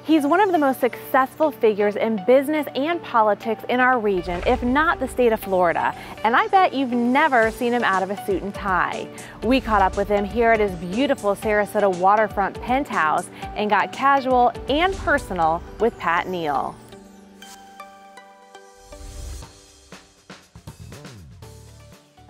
He's one of the most successful figures in business and politics in our region, if not the state of Florida. And I bet you've never seen him out of a suit and tie. We caught up with him here at his beautiful Sarasota waterfront penthouse and got casual and personal with Pat Neal.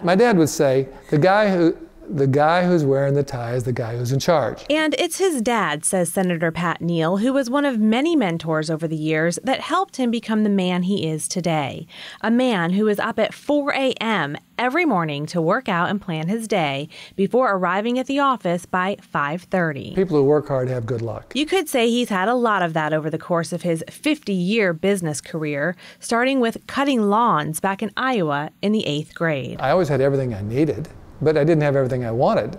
My dad would say, the guy who's wearing the tie is the guy who's in charge. And it's his dad, says Senator Pat Neal, who was one of many mentors over the years that helped him become the man he is today. A man who is up at 4 a.m. every morning to work out and plan his day before arriving at the office by 5:30. People who work hard have good luck. You could say he's had a lot of that over the course of his 50-year business career, starting with cutting lawns back in Iowa in the 8th grade. I always had everything I needed, but I didn't have everything I wanted,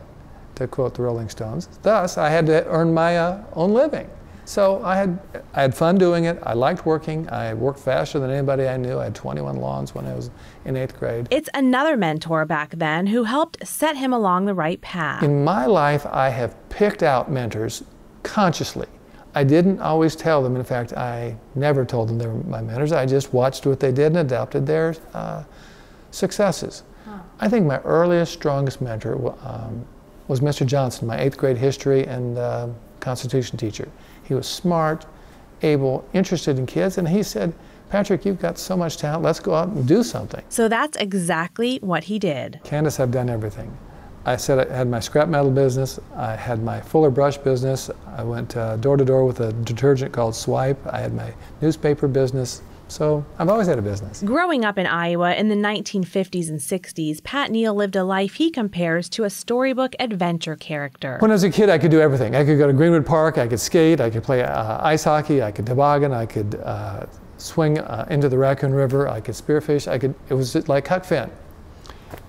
to quote the Rolling Stones. Thus, I had to earn my own living. So I had fun doing it. I liked working. I worked faster than anybody I knew. I had 21 lawns when I was in 8th grade. It's another mentor back then who helped set him along the right path. In my life, I have picked out mentors consciously. I didn't always tell them. In fact, I never told them they were my mentors. I just watched what they did and adopted their successes. I think my earliest, strongest mentor was Mr. Johnson, my 8th grade history and Constitution teacher. He was smart, able, interested in kids, and he said, Patrick, you've got so much talent, let's go out and do something. So that's exactly what he did. Candace, I've done everything. I said I had my scrap metal business, I had my Fuller brush business, I went door to door with a detergent called Swipe, I had my newspaper business. So I've always had a business. Growing up in Iowa in the 1950s and 60s, Pat Neal lived a life he compares to a storybook adventure character. When I was a kid, I could do everything. I could go to Greenwood Park, I could skate, I could play ice hockey, I could toboggan, I could swing into the Raccoon River, I could spearfish, it was like Huck Finn.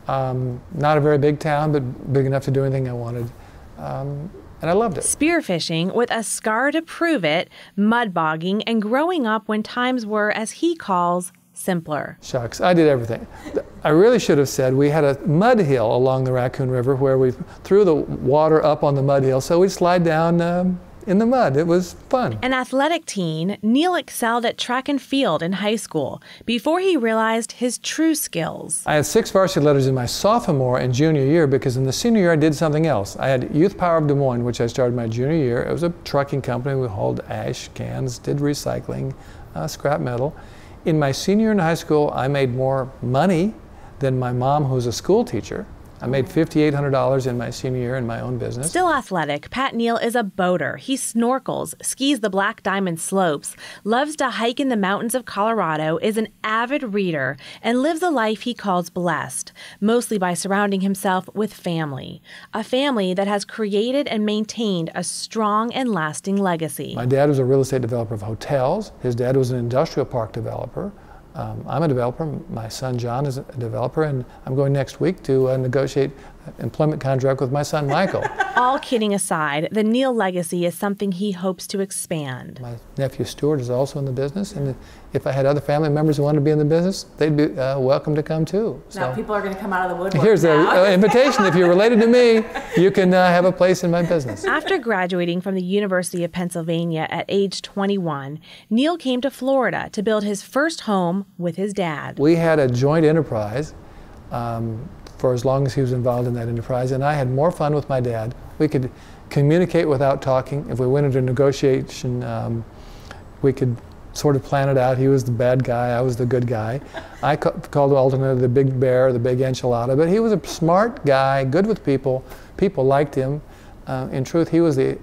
Not a very big town, but big enough to do anything I wanted. And I loved it. Spearfishing with a scar to prove it, mud bogging, and growing up when times were, as he calls, simpler. Shucks, I did everything. I really should have said we had a mud hill along the Raccoon River where we threw the water up on the mud hill, so we'd slide down in the mud. It was fun. An athletic teen, Neal excelled at track and field in high school before he realized his true skills. I had 6 varsity letters in my sophomore and junior year because in the senior year I did something else. I had Youth Power of Des Moines, which I started my junior year. It was a trucking company. We hauled ash cans, did recycling, scrap metal. In my senior year in high school, I made more money than my mom, who was a school teacher. I made $5,800 in my senior year in my own business. Still athletic, Pat Neal is a boater. He snorkels, skis the Black Diamond slopes, loves to hike in the mountains of Colorado, is an avid reader, and lives a life he calls blessed, mostly by surrounding himself with family. A family that has created and maintained a strong and lasting legacy. My dad was a real estate developer of hotels. His dad was an industrial park developer. I'm a developer. My son John is a developer, and I'm going next week to negotiate an employment contract with my son Michael. All kidding aside, the Neal legacy is something he hopes to expand. My nephew Stuart is also in the business, and if I had other family members who wanted to be in the business, they'd be welcome to come too. Now people are going to come out of the woodwork. Here's an invitation. If you're related to me, you can have a place in my business. After graduating from the University of Pennsylvania at age 21, Neal came to Florida to build his first home with his dad. We had a joint enterprise for as long as he was involved in that enterprise, and I had more fun with my dad. We could communicate without talking. If we went into negotiation, we could sort of plan it out. He was the bad guy, I was the good guy. I called alternately the big bear, the big enchilada, but he was a smart guy, good with people. People liked him. In truth, he was the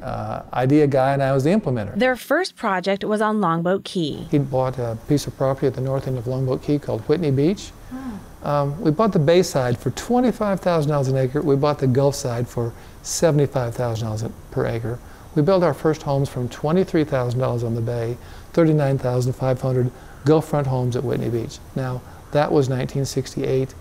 idea guy and I was the implementer. Their first project was on Longboat Key. He bought a piece of property at the north end of Longboat Key called Whitney Beach. We bought the bay side for $25,000 an acre. We bought the Gulf side for $75,000 per acre. We built our first homes from $23,000 on the bay, $39,500 Gulf front homes at Whitney Beach. Now, that was 1968.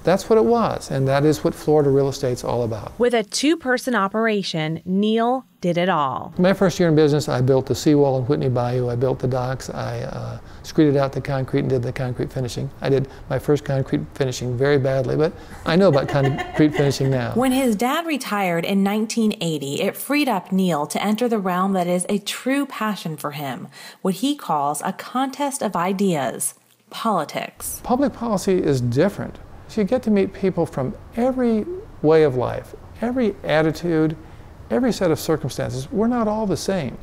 That's what it was, and that is what Florida real estate's all about. With a two-person operation, Neil did it all. My first year in business, I built the seawall in Whitney Bayou. I built the docks. I screeded out the concrete and did the concrete finishing. I did my first concrete finishing very badly, but I know about concrete finishing now. When his dad retired in 1980, it freed up Neil to enter the realm that is a true passion for him, what he calls a contest of ideas, politics. Public policy is different. So you get to meet people from every way of life, every attitude, every set of circumstances. We're not all the same,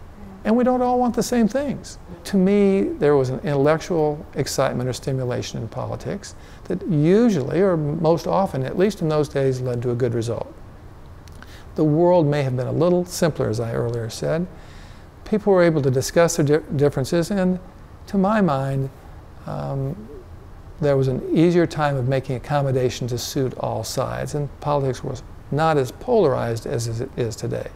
and we don't all want the same things. To me, there was an intellectual excitement or stimulation in politics that usually, or most often, at least in those days, led to a good result. The world may have been a little simpler, as I earlier said. People were able to discuss their differences, and to my mind, there was an easier time of making accommodation to suit all sides, and politics was not as polarized as it is today.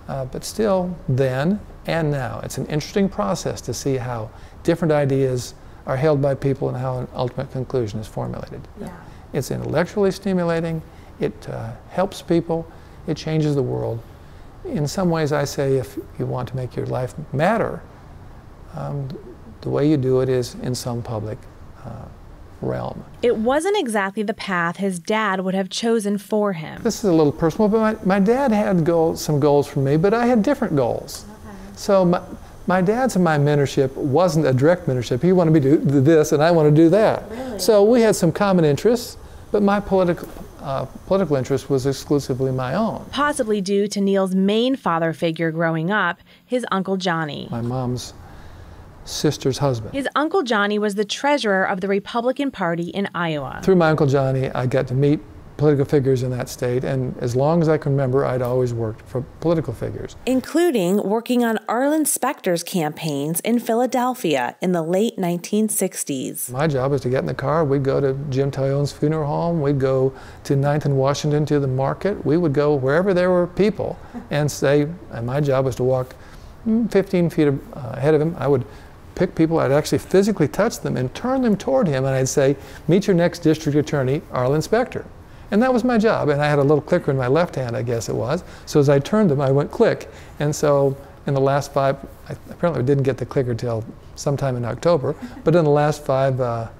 But still, then and now, it's an interesting process to see how different ideas are held by people and how an ultimate conclusion is formulated. Yeah. It's intellectually stimulating, it helps people, it changes the world. In some ways, I say if you want to make your life matter, the way you do it is in some public realm. It wasn't exactly the path his dad would have chosen for him. This is a little personal, but my dad had some goals for me, but I had different goals. Okay. So my dad's and my mentorship wasn't a direct mentorship. He wanted me to do this, and I want to do that. Really? So we had some common interests, but my political interest was exclusively my own. Possibly due to Neil's main father figure growing up, his Uncle Johnny. My mom's sister's husband. His Uncle Johnny was the treasurer of the Republican Party in Iowa. Through my Uncle Johnny, I got to meet political figures in that state, and as long as I can remember, I'd always worked for political figures. Including working on Arlen Specter's campaigns in Philadelphia in the late 1960s. My job was to get in the car. We'd go to Jim Tallone's funeral home. We'd go to 9th and Washington to the market. We would go wherever there were people and my job was to walk 15 feet ahead of him. I would pick people, I'd actually physically touch them and turn them toward him, and I'd say, "Meet your next district attorney, Arlen Specter." And that was my job, and I had a little clicker in my left hand, I guess it was. So as I turned them, I went click. And so in the last I apparently didn't get the clicker till sometime in October, but in the last 5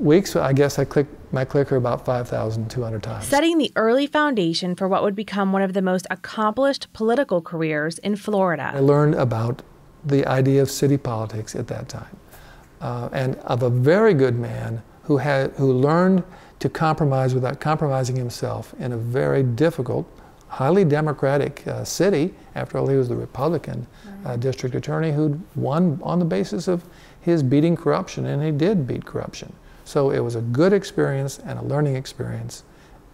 weeks, I guess I clicked my clicker about 5,200 times. Setting the early foundation for what would become one of the most accomplished political careers in Florida. I learned about the idea of city politics at that time, and of a very good man who learned to compromise without compromising himself in a very difficult, highly democratic city. After all, he was the Republican district attorney who'd won on the basis of his beating corruption, and he did beat corruption. So it was a good experience and a learning experience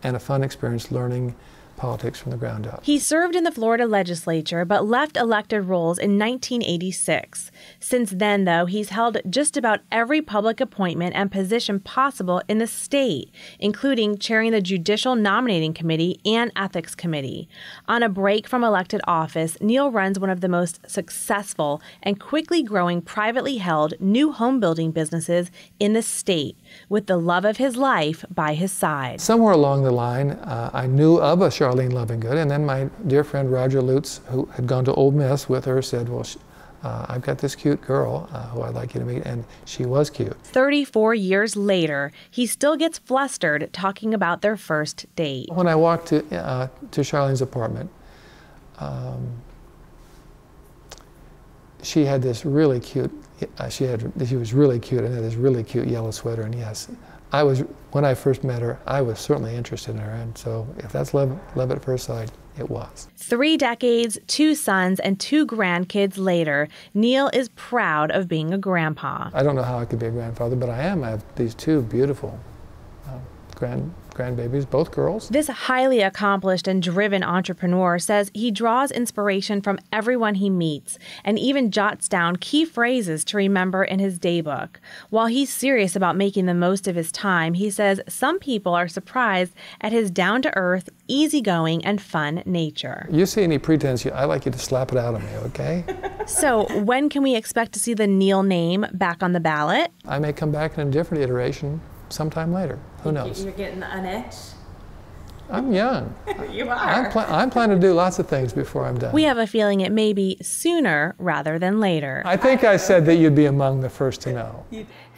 and a fun experience learning politics from the ground up. He served in the Florida legislature but left elected roles in 1986. Since then, though, he's held just about every public appointment and position possible in the state, including chairing the Judicial Nominating Committee and Ethics Committee. On a break from elected office, Neil runs one of the most successful and quickly growing privately held new home building businesses in the state, with the love of his life by his side. Somewhere along the line, I knew of a Charlene Lovingood, and then my dear friend Roger Lutz, who had gone to Ole Miss with her, said, "Well, I've got this cute girl who I'd like you to meet," and she was cute. 34 years later, he still gets flustered talking about their first date. When I walked to Charlene's apartment, she had this really cute, she was really cute and had this really cute yellow sweater, and yes, when I first met her, I was certainly interested in her, and so if that's love at first sight, it was. 3 decades, 2 sons, and 2 grandkids later, Neil is proud of being a grandpa. I don't know how I could be a grandfather, but I am. I have these 2 beautiful grandbabies, both girls. This highly accomplished and driven entrepreneur says he draws inspiration from everyone he meets and even jots down key phrases to remember in his daybook. While he's serious about making the most of his time, he says some people are surprised at his down-to-earth, easygoing, and fun nature. You see any pretense, I'd like you to slap it out of me, okay? So when can we expect to see the Neil name back on the ballot? I may come back in a different iteration sometime later. Who knows? You're getting an itch? I'm young. You are. I'm planning to do lots of things before I'm done. We have a feeling it may be sooner rather than later. I think I said that you'd be among the first to know.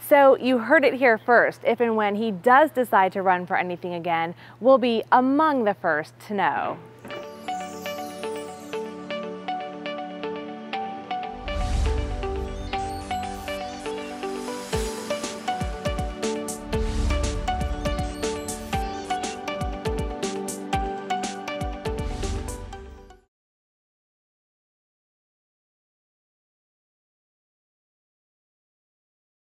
So you heard it here first. If and when he does decide to run for anything again, we'll be among the first to know.